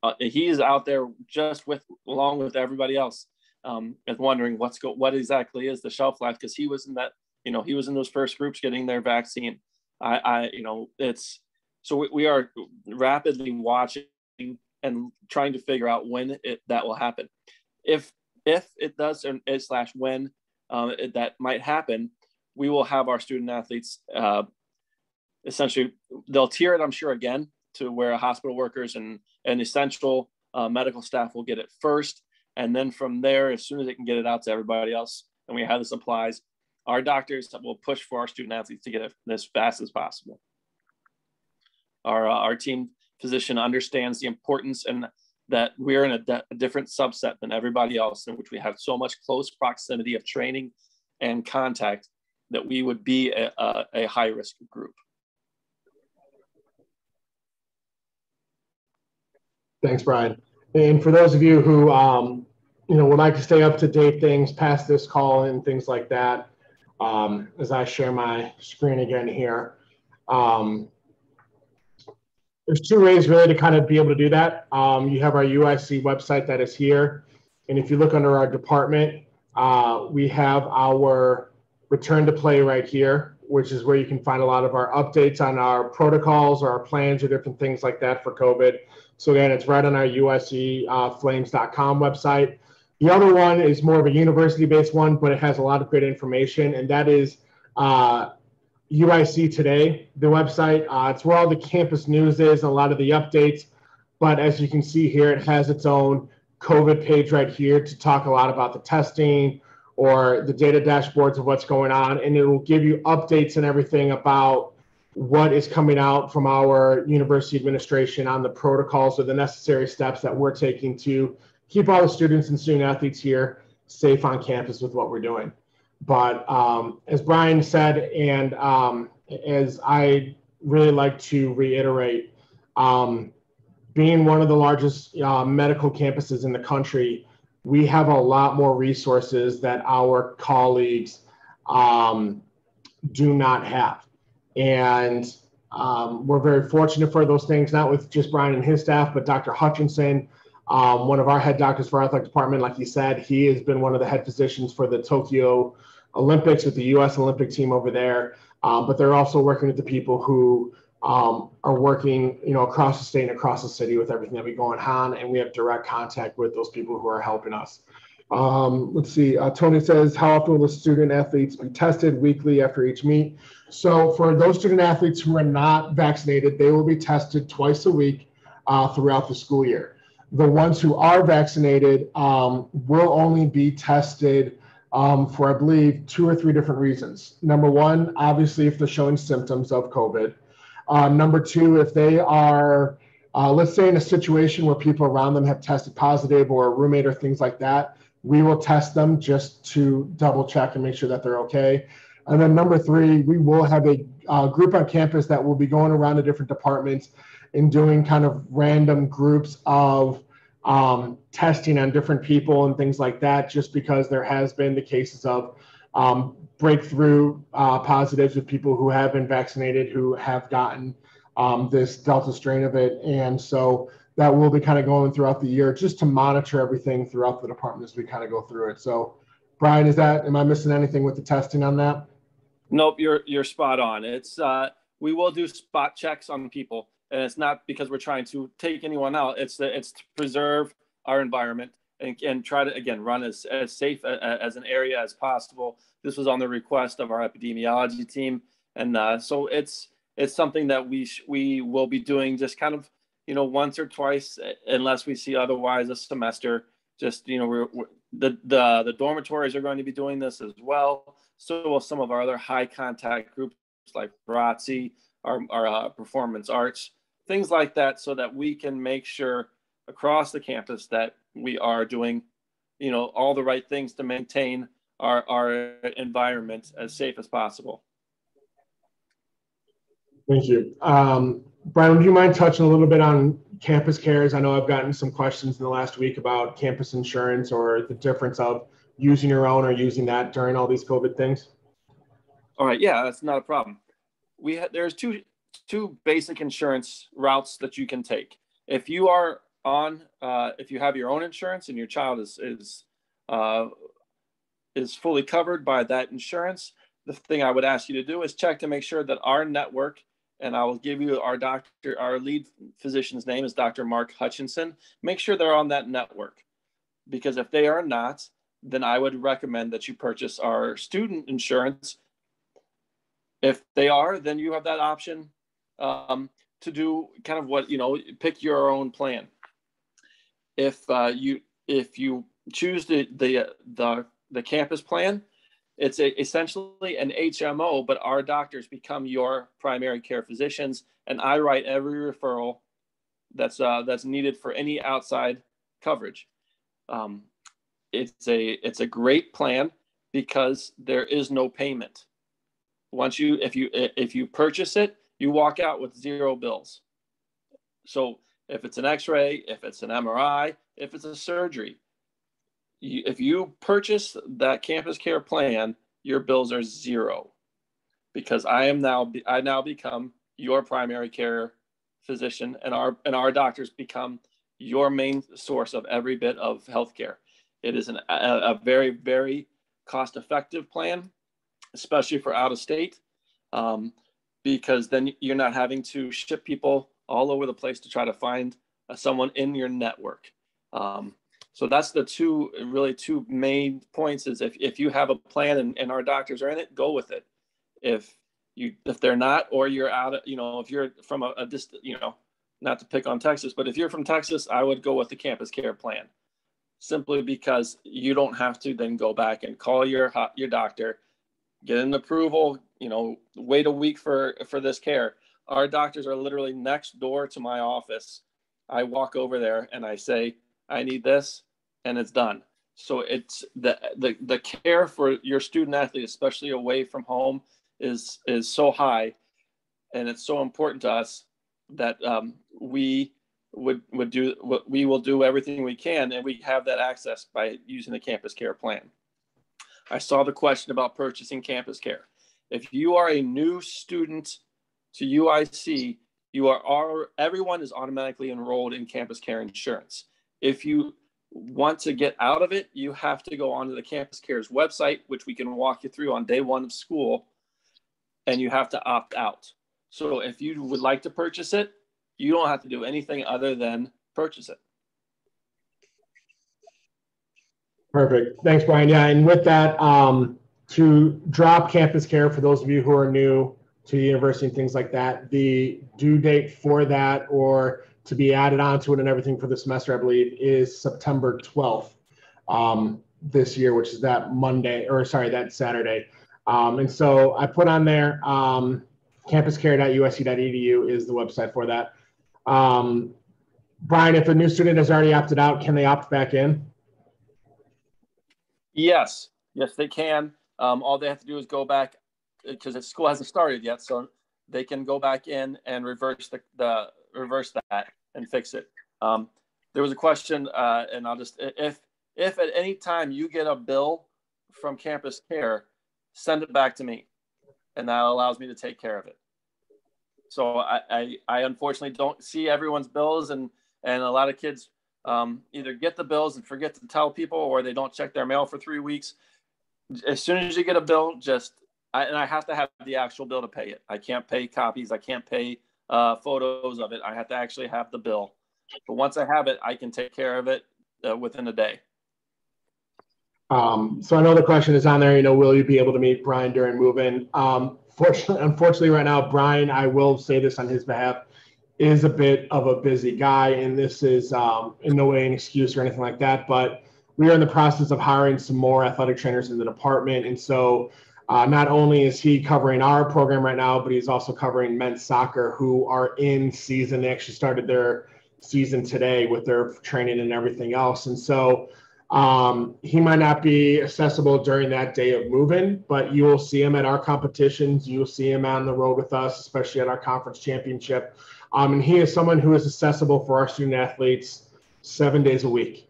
out there just along with everybody else, and wondering what exactly is the shelf life, because he was in that, you know, he was in those first groups getting their vaccine. You know, so we are rapidly watching and trying to figure out when that will happen. If it does, / when that might happen, we will have our student athletes, essentially, they'll tier it, I'm sure, again, to where hospital workers and essential medical staff will get it first. And then from there, as soon as they can get it out to everybody else, and we have the supplies, our doctors will push for our student athletes to get it as fast as possible. Our team physician understands the importance, and that we're in a different subset than everybody else, in which we have so much close proximity of training and contact, that we would be a high-risk group. Thanks, Brian. And for those of you who you know, would like to stay up to date things past this call and things like that, as I share my screen again here, there's two ways really to kind of be able to do that. You have our UIC website that is here, and if you look under our department, we have our return to play right here, which is where you can find a lot of our updates on our protocols or our plans or different things like that for COVID. So again, it's right on our UICflames.com website. The other one is more of a university-based one, but it has a lot of great information, and that is UIC Today, the website. It's where all the campus news is, a lot of the updates. But as you can see here, it has its own COVID page right here to talk a lot about the testing or the data dashboards of what's going on. And it will give you updates and everything about what is coming out from our university administration on the protocols or the necessary steps that we're taking to keep all the students and student athletes here safe on campus with what we're doing. But as Brian said, and as I really like to reiterate, being one of the largest medical campuses in the country, we have a lot more resources that our colleagues do not have. And we're very fortunate for those things, not with just Brian and his staff, but Dr. Hutchinson, one of our head doctors for our athletic department. Like he said, he has been one of the head physicians for the Tokyo Olympics with the U.S. Olympic team over there. But they're also working with the people who are working, you know, across the state and across the city with everything that we going on, and we have direct contact with those people who are helping us. Let's see. Tony says, how often will the student athletes be tested? Weekly after each meet. So for those student athletes who are not vaccinated, they will be tested twice a week throughout the school year. The ones who are vaccinated will only be tested for, I believe, 2 or 3 different reasons. Number one, obviously, if they're showing symptoms of COVID. Number 2, if they are, let's say, in a situation where people around them have tested positive, or a roommate or things like that, we will test them just to double check and make sure that they're okay. And then number 3, we will have a group on campus that will be going around to different departments and doing kind of random groups of testing on different people and things like that, just because there has been the cases of breakthrough positives with people who have been vaccinated who have gotten this Delta strain of it. And so that will be kind of going throughout the year just to monitor everything throughout the department as we kind of go through it. So Brian, am I missing anything with the testing on that? Nope, you're spot on. It's we will do spot checks on people, and it's not because we're trying to take anyone out. It's to preserve our environment and try to, again, run as safe as an area as possible. This was on the request of our epidemiology team, and so it's something that we will be doing just kind of, once or twice, unless we see otherwise, a semester. Just, the dormitories are going to be doing this as well. So will some of our other high contact groups like ROTC, our performance arts, things like that, so that we can make sure across the campus that we are doing, all the right things to maintain our environment as safe as possible. Thank you. Brian, would you mind touching a little bit on campus cares? I know I've gotten some questions in the last week about campus insurance or the difference of using your own or using that during all these COVID things. All right. Yeah, that's not a problem. There's two basic insurance routes that you can take. If you are if you have your own insurance and your child is fully covered by that insurance, the thing I would ask you to do is check to make sure that our network, and I will give you our lead physician's name is Dr. Mark Hutchinson. Make sure they're on that network, because if they are not, then I would recommend that you purchase our student insurance. If they are, then you have that option to do kind of what, pick your own plan. If you choose the campus plan, it's essentially an HMO, but our doctors become your primary care physicians, and I write every referral that's needed for any outside coverage. It's a great plan because there is no payment. If you purchase it, you walk out with 0 bills. So if it's an X-ray, if it's an MRI, if it's a surgery, if you purchase that campus care plan, your bills are 0, because I now become your primary care physician, and our doctors become your main source of every bit of healthcare. It is a very, very cost-effective plan, especially for out of state, because then you're not having to ship people all over the place to try to find someone in your network. So that's the two main points is if you have a plan and our doctors are in it, go with it. If they're not, or you're out of, if you're from a distant, not to pick on Texas, but if you're from Texas, I would go with the campus care plan, simply because you don't have to then go back and call your doctor, get an approval, wait a week for this care. Our doctors are literally next door to my office. I walk over there and I say, I need this, and it's done. So it's the care for your student athlete, especially away from home, is so high, and it's so important to us that we will do everything we can, and we have that access by using the campus care plan. I saw the question about purchasing campus care. If you are a new student to UIC, everyone is automatically enrolled in campus care insurance. If you want to get out of it, you have to go onto the Campus Care's website, which we can walk you through on day 1 of school, and you have to opt out. So if you would like to purchase it, you don't have to do anything other than purchase it. Perfect. Thanks, Brian. Yeah, and with that, to drop campus care, for those of you who are new to the university and things like that, the due date for that, or to be added onto it and everything for the semester, I believe, is September 12th this year, which is that Saturday. And so I put on there, campuscare.usc.edu is the website for that. Brian, if a new student has already opted out, can they opt back in? Yes, they can. All they have to do is go back, because the school hasn't started yet, so they can go back in and reverse that and fix it. there was a question, and I'll just, if at any time you get a bill from Campus Care, send it back to me, and that allows me to take care of it. So I unfortunately don't see everyone's bills, and a lot of kids either get the bills and forget to tell people, or they don't check their mail for 3 weeks. As soon as you get a bill, and I have to have the actual bill to pay it. I can't pay copies. I can't pay photos of it. I have to actually have the bill. But once I have it, I can take care of it within a day. So I know the question is on there, will you be able to meet Brian during move-in? Unfortunately, right now, Brian, I will say this on his behalf, is a bit of a busy guy, and this is in no way an excuse or anything like that, but we are in the process of hiring some more athletic trainers in the department. And so not only is he covering our program right now, but he's also covering men's soccer, who are in season. They actually started their season today with their training and everything else. And so he might not be accessible during that day of move-in, but you will see him at our competitions. You will see him on the road with us, especially at our conference championship. And he is someone who is accessible for our student athletes 7 days a week.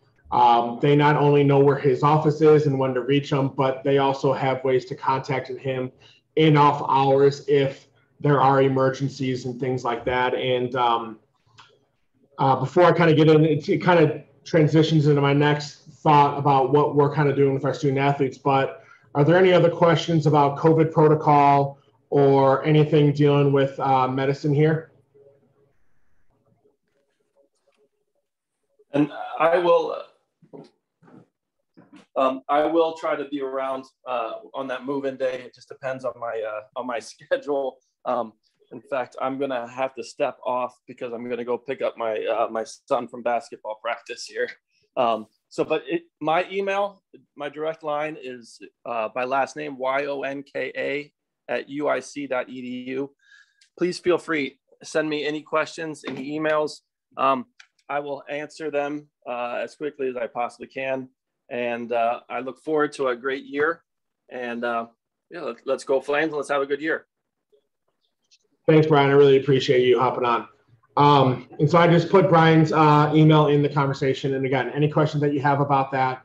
They not only know where his office is and when to reach him, but they also have ways to contact him in off hours if there are emergencies and things like that. And before I kind of get in, it kind of transitions into my next thought about what we're kind of doing with our student athletes. But are there any other questions about COVID protocol or anything dealing with medicine here? And I will try to be around on that move-in day. It just depends on my schedule. In fact, I'm gonna have to step off because I'm gonna go pick up my son from basketball practice here. But my email, my direct line is my last name, YONKA@uic.edu. Please feel free, send me any questions, any emails. I will answer them as quickly as I possibly can. And I look forward to a great year. And let's go Flames. Let's have a good year. Thanks, Brian. I really appreciate you hopping on. And so I just put Brian's email in the conversation. And again, any questions that you have about that,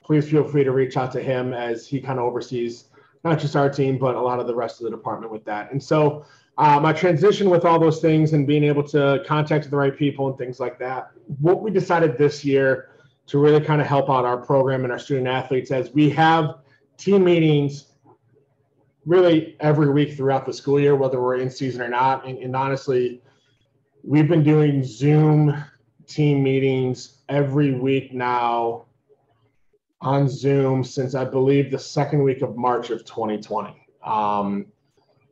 please feel free to reach out to him, as he kind of oversees not just our team, but a lot of the rest of the department with that. And so my transition with all those things and being able to contact the right people and things like that, what we decided this year to really kind of help out our program and our student athletes, as we have team meetings really every week throughout the school year, whether we're in season or not. And honestly, we've been doing Zoom team meetings every week now on Zoom since I believe the second week of March of 2020.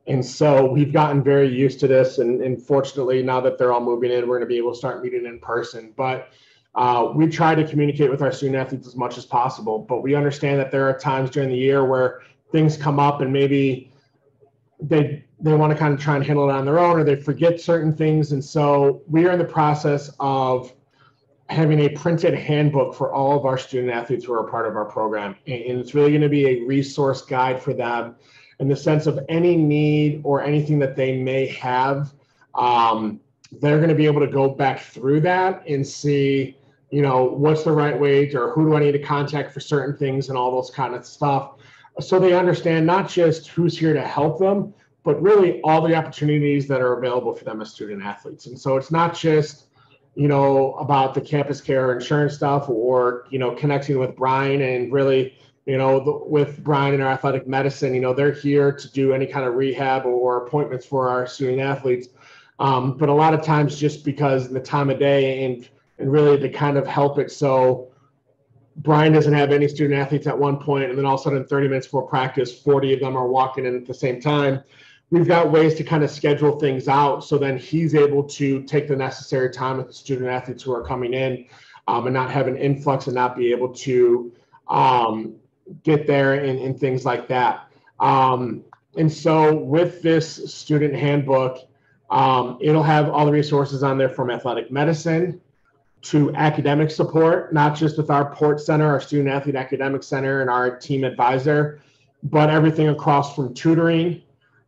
And so we've gotten very used to this. And fortunately, now that they're all moving in, we're going to be able to start meeting in person. But we try to communicate with our student athletes as much as possible. But we understand that there are times during the year where things come up and maybe they want to kind of try and handle it on their own, or they forget certain things. And so we are in the process of having a printed handbook for all of our student athletes who are a part of our program. And it's really going to be a resource guide for them in the sense of any need or anything that they may have. They're going to be able to go back through that and see, what's the right way, or who do I need to contact for certain things and all those kind of stuff. So they understand not just who's here to help them, but really all the opportunities that are available for them as student athletes. And so it's not just, about the Campus Care insurance stuff or, connecting with Brian and really, with Brian and our athletic medicine, they're here to do any kind of rehab or appointments for our student athletes. But a lot of times just because of the time of day and really to kind of help it so Brian doesn't have any student athletes at one point, and then all of a sudden 30 minutes before practice, 40 of them are walking in at the same time. We've got ways to kind of schedule things out so then he's able to take the necessary time with the student athletes who are coming in and not have an influx and not be able to get there and things like that. And so with this student handbook, it'll have all the resources on there from athletic medicine to academic support, not just with our Port Center, our Student Athlete Academic Center, and our team advisor, but everything across from tutoring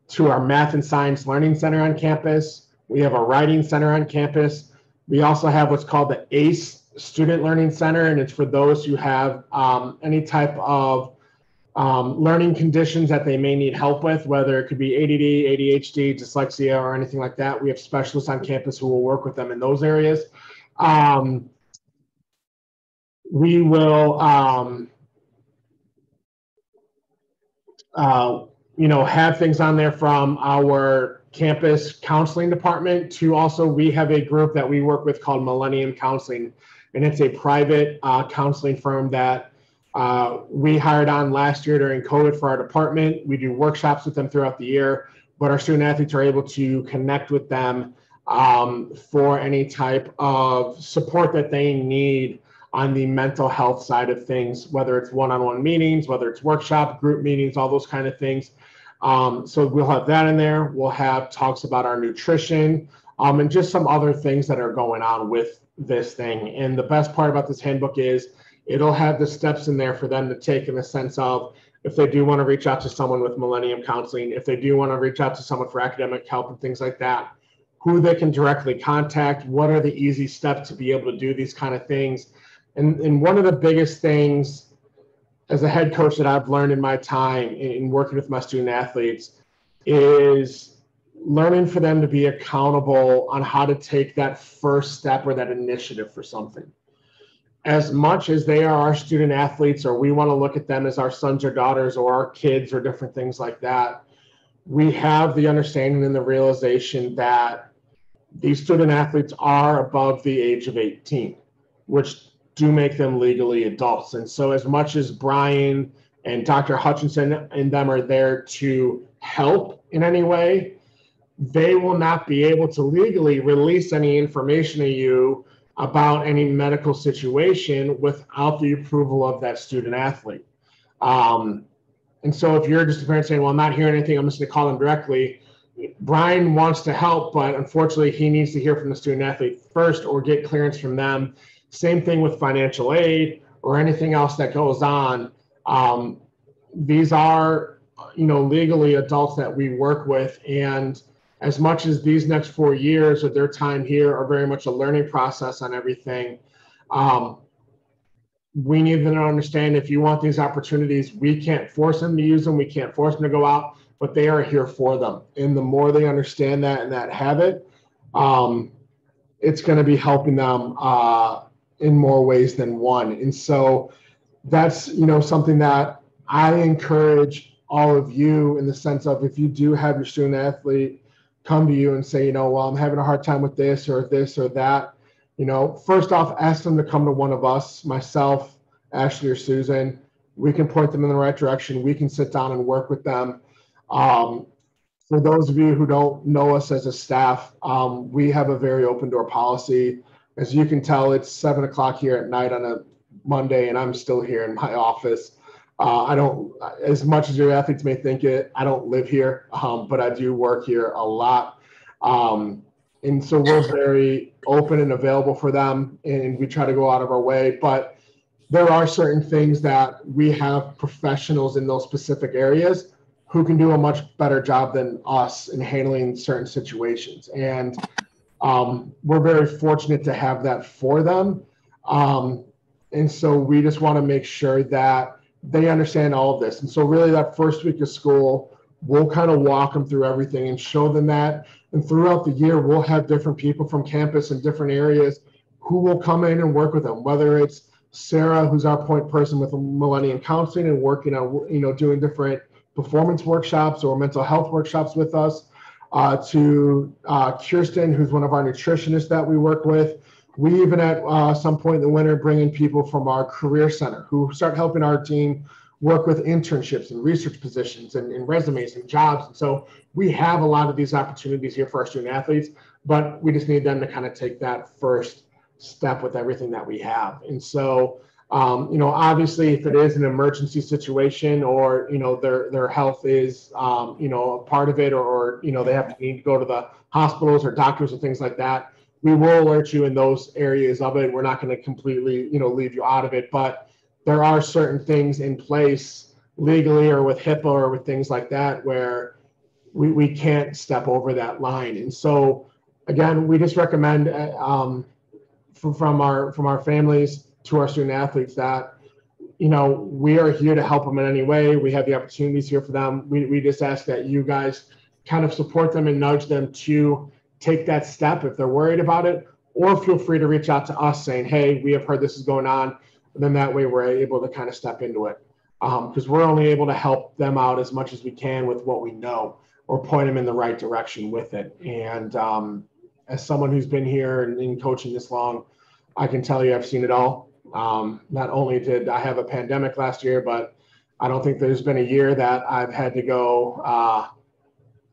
to our Math and Science Learning Center on campus. We have a writing center on campus. We also have what's called the ACE Student Learning Center, and it's for those who have any type of learning conditions that they may need help with, whether it could be ADD, ADHD, dyslexia, or anything like that. We have specialists on campus who will work with them in those areas. We will, have things on there from our campus counseling department to also we have a group that we work with called Millennium Counseling, and it's a private counseling firm that we hired on last year during COVID for our department. We do workshops with them throughout the year, but our student athletes are able to connect with them for any type of support that they need on the mental health side of things, whether it's one-on-one meetings, whether it's workshop, group meetings, all those kind of things. So we'll have that in there. We'll have talks about our nutrition and just some other things that are going on with this thing. And the best part about this handbook is it'll have the steps in there for them to take in the sense of if they do want to reach out to someone with Millennium Counseling, if they do want to reach out to someone for academic help and things like that, who they can directly contact, what are the easy steps to be able to do these kind of things. And one of the biggest things as a head coach that I've learned in my time in working with my student athletes is learning for them to be accountable on how to take that first step or that initiative for something. As much as they are our student athletes, or we want to look at them as our sons or daughters or our kids or different things like that, we have the understanding and the realization that these student athletes are above the age of 18, which do make them legally adults. And so as much as Brian and Dr. Hutchinson and them are there to help in any way, they will not be able to legally release any information to you about any medical situation without the approval of that student athlete. And so if you're just a parent saying, well, I'm not hearing anything, I'm just going to call them directly, Brian wants to help, but unfortunately he needs to hear from the student athlete first or get clearance from them. Same thing with financial aid or anything else that goes on. These are, legally adults that we work with. And as much as these next 4 years of their time here are very much a learning process on everything, we need them to understand if you want these opportunities, we can't force them to use them. We can't force them to go out, but they are here for them. And the more they understand that and that habit, it's going to be helping them in more ways than one. And so that's, something that I encourage all of you in the sense of if you do have your student athlete come to you and say, well, I'm having a hard time with this or that, first off, ask them to come to one of us, myself, Ashley, or Susan. We can point them in the right direction. We can sit down and work with them. For those of you who don't know us as a staff, we have a very open door policy. As you can tell, it's 7 o'clock here at night on a Monday, and I'm still here in my office. I don't, as much as your athletes may think it, I don't live here, but I do work here a lot. And so we're very open and available for them, and we try to go out of our way. But there are certain things that we have professionals in those specific areas who can do a much better job than us in handling certain situations. And we're very fortunate to have that for them. And so we just want to make sure that they understand all of this. And so really that first week of school, we'll kind of walk them through everything and show them that. And throughout the year, we'll have different people from campus in different areas who will come in and work with them, whether it's Sarah, who's our point person with Millennium Counseling and working on, doing different performance workshops or mental health workshops with us, to Kirsten, who's one of our nutritionists that we work with. We even at some point in the winter bring in people from our career center who start helping our team work with internships and research positions and resumes and jobs. And so we have a lot of these opportunities here for our student athletes, but we just need them to kind of take that first step with everything that we have. And so, obviously if it is an emergency situation or, their health is, a part of it or they have to need to go to the hospitals or doctors or things like that, we will alert you in those areas of it. We're not going to completely, leave you out of it, but there are certain things in place legally or with HIPAA or with things like that where we can't step over that line. And so again, we just recommend, from our families to our student athletes that, you know, we are here to help them in any way. We have the opportunities here for them. We just ask that you guys kind of support them and nudge them to take that step if they're worried about it, or feel free to reach out to us saying, hey, we have heard this is going on. And then that way we're able to kind of step into it. Because we're only able to help them out as much as we can with what we know, or point them in the right direction with it. And as someone who's been here and in coaching this long, I can tell you I've seen it all. Not only did I have a pandemic last year, but I don't think there's been a year that I've had to go,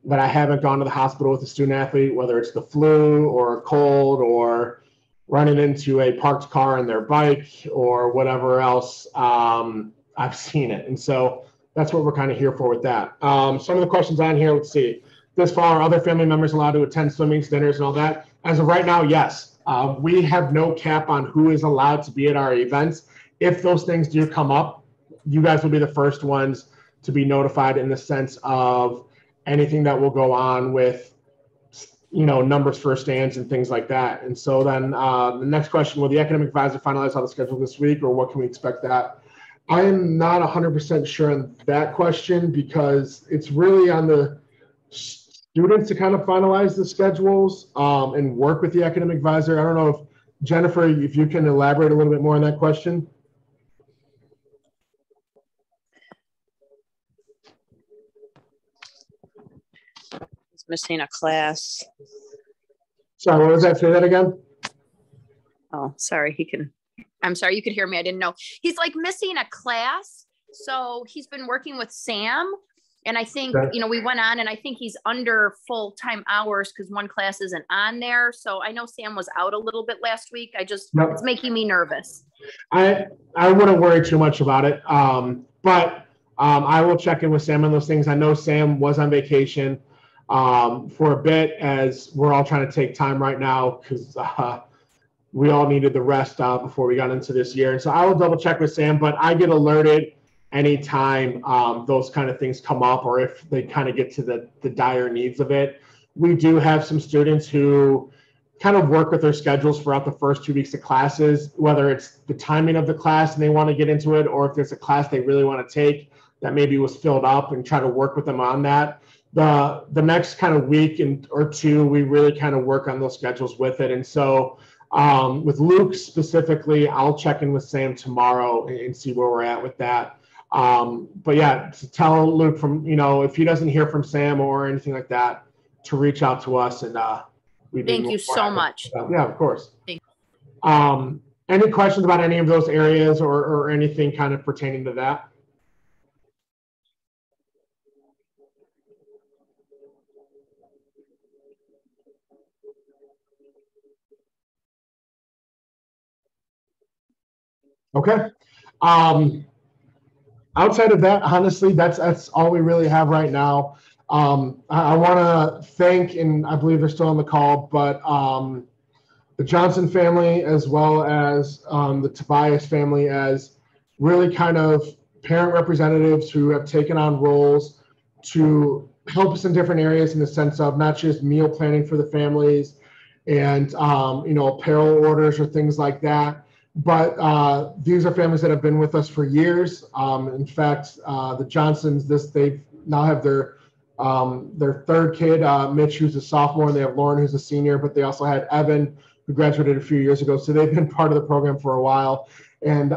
that I haven't gone to the hospital with a student athlete, whether it's the flu or a cold or running into a parked car on their bike or whatever else. I've seen it. And so that's what we're kind of here for with that. Some of the questions on here, let's see. This fall, are other family members allowed to attend swimmings, dinners, and all that? As of right now, yes. We have no cap on who is allowed to be at our events. If those things do come up, you guys will be the first ones to be notified in the sense of anything that will go on with, you know, numbers for stands and things like that. And so then the next question, will the academic advisor finalize all the schedule this week, or what can we expect that? I am not 100% sure on that question, because it's really on the students to kind of finalize the schedules and work with the academic advisor. I don't know if Jennifer, if you can elaborate a little bit more on that question. He's missing a class. Sorry, what was that? Say that again. Oh, sorry. I'm sorry, you could hear me. I didn't know. He's like missing a class. So he's been working with Sam. And I think, you know, we went on, and I think he's under full-time hours because one class isn't on there. So I know Sam was out a little bit last week. It's making me nervous. I wouldn't worry too much about it. But I will check in with Sam on those things. I know Sam was on vacation for a bit, as we're all trying to take time right now because we all needed the rest before we got into this year. And so I will double check with Sam, but I get alerted anytime those kind of things come up, or if they kind of get to the dire needs of it. We do have some students who kind of work with their schedules throughout the first 2 weeks of classes, whether it's the timing of the class and they want to get into it, or if there's a class they really want to take that maybe was filled up, and try to work with them on that. The next kind of week or two, we really kind of work on those schedules with it. And so with Luke specifically, I'll check in with Sam tomorrow and see where we're at with that. But yeah, to tell Luke, from, you know, if he doesn't hear from Sam or anything like that, to reach out to us, and thank you so much. Yeah, of course. Thank you. Any questions about any of those areas or anything kind of pertaining to that? Okay. Outside of that, honestly, that's all we really have right now. I want to thank, and I believe they're still on the call, but the Johnson family, as well as the Tobias family, as really kind of parent representatives who have taken on roles to help us in different areas, in the sense of not just meal planning for the families and you know, apparel orders or things like that. But these are families that have been with us for years. In fact, the Johnsons, they now have their third kid, Mitch, who's a sophomore, and they have Lauren, who's a senior, but they also had Evan, who graduated a few years ago. So they've been part of the program for a while. And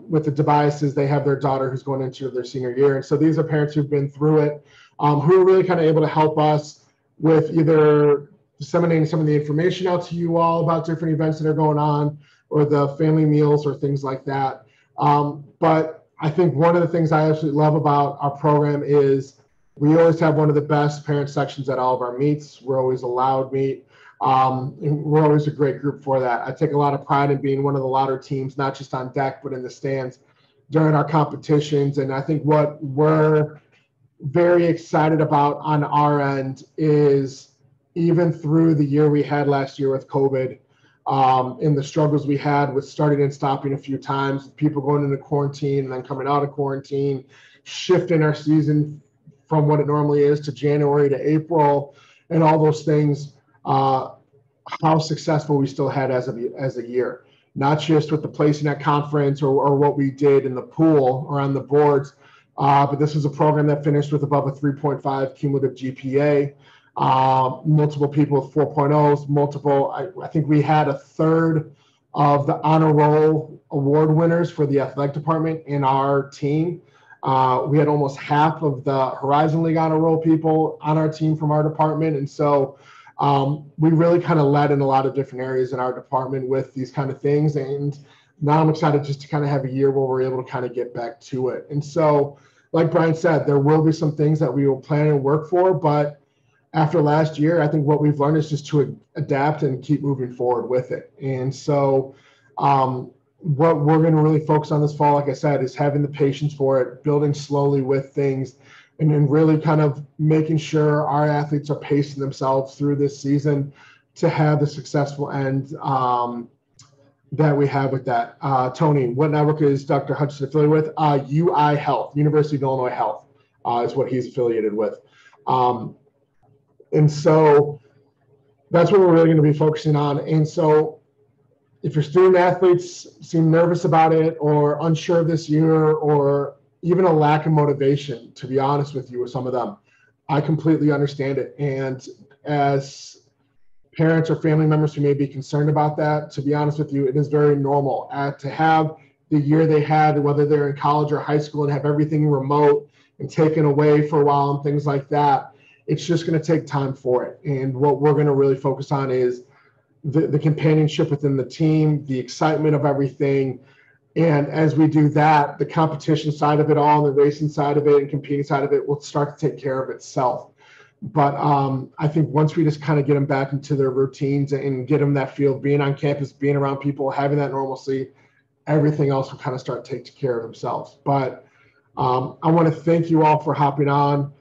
with the Tobiases, they have their daughter who's going into their senior year. And so these are parents who've been through it, who are really kind of able to help us with either disseminating some of the information out to you all about different events that are going on, or the family meals or things like that. But I think one of the things I absolutely love about our program is we always have one of the best parent sections at all of our meets. We're always a loud meet. And we're always a great group for that. I take a lot of pride in being one of the louder teams, not just on deck, but in the stands during our competitions. And I think what we're very excited about on our end is, even through the year we had last year with COVID, in the struggles we had with starting and stopping a few times, people going into quarantine and then coming out of quarantine, shifting our season from what it normally is to January to April, and all those things, our how successful we still had as a year, not just with the placing at conference or what we did in the pool or on the boards, but this is a program that finished with above a 3.5 cumulative GPA, multiple people with 4.0s, I think we had a third of the honor roll award winners for the athletic department in our team. We had almost half of the Horizon League honor roll people on our team from our department. And so we really kind of led in a lot of different areas in our department with these kind of things. And now I'm excited just to kind of have a year where we're able to kind of get back to it. And so, like Brian said, there will be some things that we will plan and work for, but after last year, I think what we've learned is just to adapt and keep moving forward with it. And so what we're going to really focus on this fall, like I said, is having the patience for it, building slowly with things, and then really kind of making sure our athletes are pacing themselves through this season to have the successful end that we have with that. Tony, what network is Dr. Hutchinson affiliated with? UI Health, University of Illinois Health is what he's affiliated with. And so that's what we're really going to be focusing on. And so if your student athletes seem nervous about it or unsure this year or even a lack of motivation, to be honest with you, with some of them, I completely understand it. And as parents or family members who may be concerned about that, to be honest with you, it is very normal to have the year they had, whether they're in college or high school, and have everything remote and taken away for a while and things like that. It's just going to take time for it. And what we're going to really focus on is the companionship within the team, the excitement of everything. And as we do that, the competition side of it all, and the racing side of it and competing side of it will start to take care of itself. But I think once we just kind of get them back into their routines and get them that feel of being on campus, being around people, having that normalcy, everything else will kind of start taking care of themselves. But I want to thank you all for hopping on.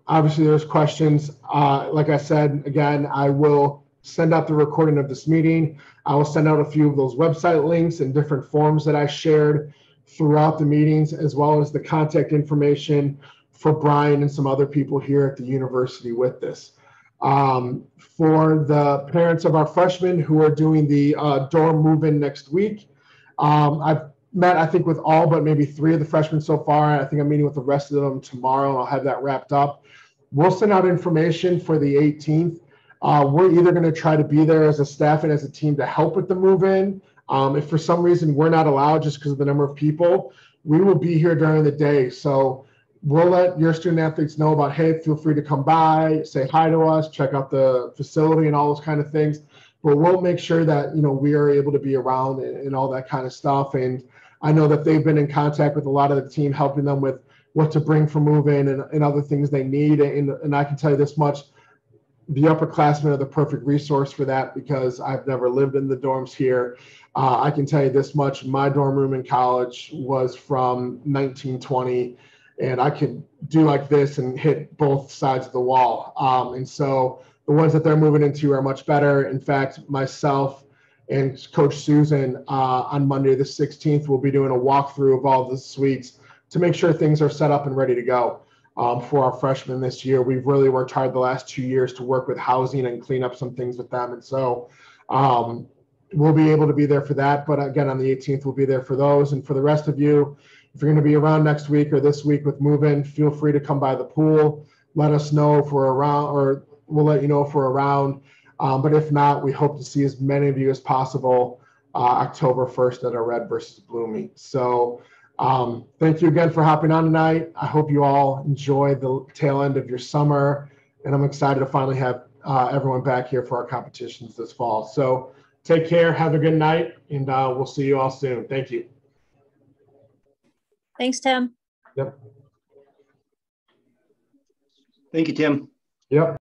Obviously, there's questions. Like I said, again, I will send out the recording of this meeting. I will send out a few of those website links and different forms that I shared throughout the meetings, as well as the contact information for Brian and some other people here at the university with this. For the parents of our freshmen who are doing the dorm move-in next week, I've met, I think, with all but maybe 3 of the freshmen so far. I think I'm meeting with the rest of them tomorrow, and I'll have that wrapped up. We'll send out information for the 18th. We're either going to try to be there as a staff and as a team to help with the move-in. If for some reason we're not allowed just because of the number of people, we will be here during the day. So we'll let your student athletes know about, hey, feel free to come by, say hi to us, check out the facility and all those kind of things. But we'll make sure that, you know, we are able to be around and all that kind of stuff. And I know that they've been in contact with a lot of the team, helping them with what to bring for move-in and other things they need. And I can tell you this much, the upperclassmen are the perfect resource for that because I've never lived in the dorms here. I can tell you this much, my dorm room in college was from 1920, and I could do like this and hit both sides of the wall. And so the ones that they're moving into are much better. In fact, myself and Coach Susan on Monday the 16th will be doing a walkthrough of all the suites to make sure things are set up and ready to go for our freshmen this year. We've really worked hard the last 2 years to work with housing and clean up some things with them. And so we'll be able to be there for that. But again, on the 18th, we'll be there for those. And for the rest of you, if you're going to be around next week or this week with move-in, feel free to come by the pool. Let us know if we're around, or we'll let you know if we're around. But if not, we hope to see as many of you as possible October 1st at our Red versus Blue meet. So thank you again for hopping on tonight. I hope you all enjoy the tail end of your summer, and I'm excited to finally have everyone back here for our competitions this fall. So take care, have a good night, and we'll see you all soon. Thank you. Thanks, Tim. Yep. Thank you, Tim. Yep.